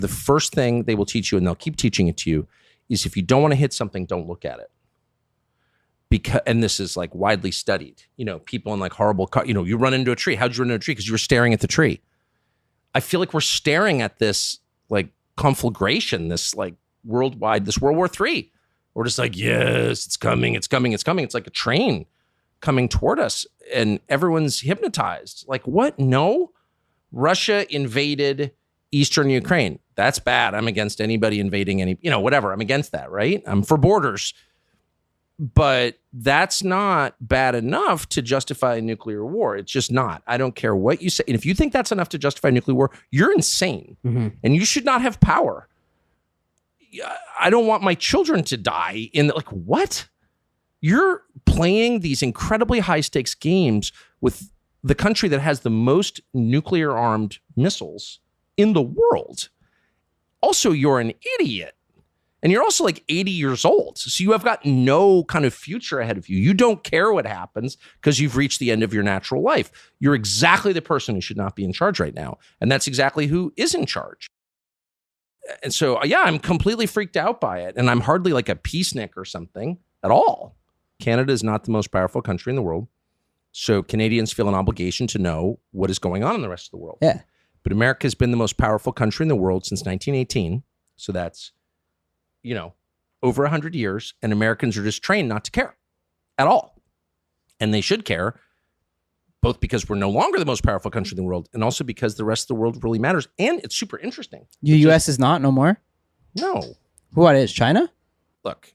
The first thing they will teach you, and they'll keep teaching it to you, is if you don't want to hit something, don't look at it. Because, and this is like widely studied, people in like horrible, you run into a tree. How'd you run into a tree? Because you were staring at the tree. I feel like we're staring at this like conflagration, this like worldwide, this World War III. We're just like, yes, it's coming, it's coming, it's coming. It's like a train coming toward us and everyone's hypnotized. Like, what? No. Russia invaded Eastern Ukraine. That's bad. I'm against anybody invading any, whatever. I'm against that, right? I'm for borders. But that's not bad enough to justify a nuclear war. It's just not. I don't care what you say. And if you think that's enough to justify a nuclear war, you're insane. Mm-hmm. And you should not have power. I don't want my children to die in like, what? You're playing these incredibly high stakes games with the country that has the most nuclear armed missiles in the world. Also, you're an idiot. And you're also like 80 years old. So you have got no kind of future ahead of you. You don't care what happens because you've reached the end of your natural life. You're exactly the person who should not be in charge right now. And that's exactly who is in charge. And so, yeah, I'm completely freaked out by it. And I'm hardly like a peacenik or something at all. Canada is not the most powerful country in the world. So Canadians feel an obligation to know what is going on in the rest of the world. Yeah. But America has been the most powerful country in the world since 1918. So that's, over 100 years, and Americans are just trained not to care at all. And they should care, both because we're no longer the most powerful country in the world, and also because the rest of the world really matters. And it's super interesting. The U.S. is not no more? No. What is, China? Look,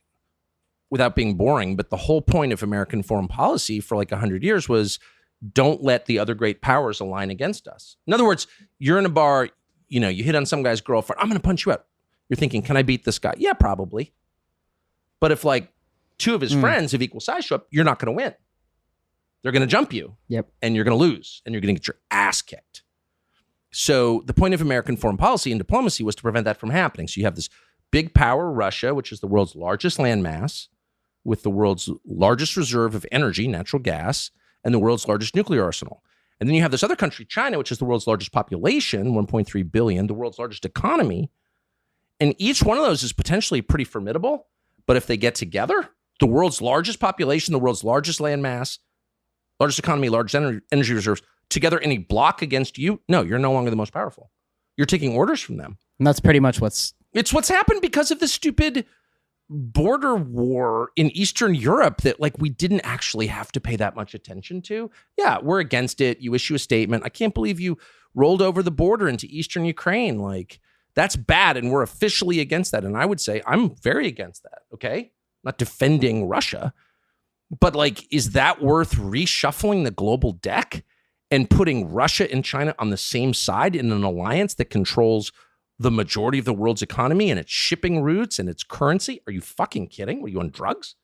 without being boring, but the whole point of American foreign policy for like 100 years was don't let the other great powers align against us. In other words, you're in a bar, you hit on some guy's girlfriend, I'm going to punch you out. You're thinking, can I beat this guy? Yeah, probably. But if like two of his friends of equal size show up, you're not going to win. They're going to jump you. Yep. And you're going to lose. And you're going to get your ass kicked. So the point of American foreign policy and diplomacy was to prevent that from happening. So you have this big power, Russia, which is the world's largest landmass, with the world's largest reserve of energy, natural gas, and the world's largest nuclear arsenal. And then you have this other country, China, which is the world's largest population, 1.3 billion, the world's largest economy. And each one of those is potentially pretty formidable. But if they get together, the world's largest population, the world's largest landmass, largest economy, largest energy reserves, together in a block against you, no, you're no longer the most powerful. You're taking orders from them. And that's pretty much what's happened because of the stupid border war in Eastern Europe that like we didn't actually have to pay that much attention to. Yeah, we're against it. You issue a statement. I can't believe you rolled over the border into Eastern Ukraine. Like, that's bad, and we're officially against that. And I would say I'm very against that, okay? I'm not defending Russia. But, like, is that worth reshuffling the global deck and putting Russia and China on the same side in an alliance that controls the majority of the world's economy and its shipping routes and its currency? Are you fucking kidding? Were you on drugs?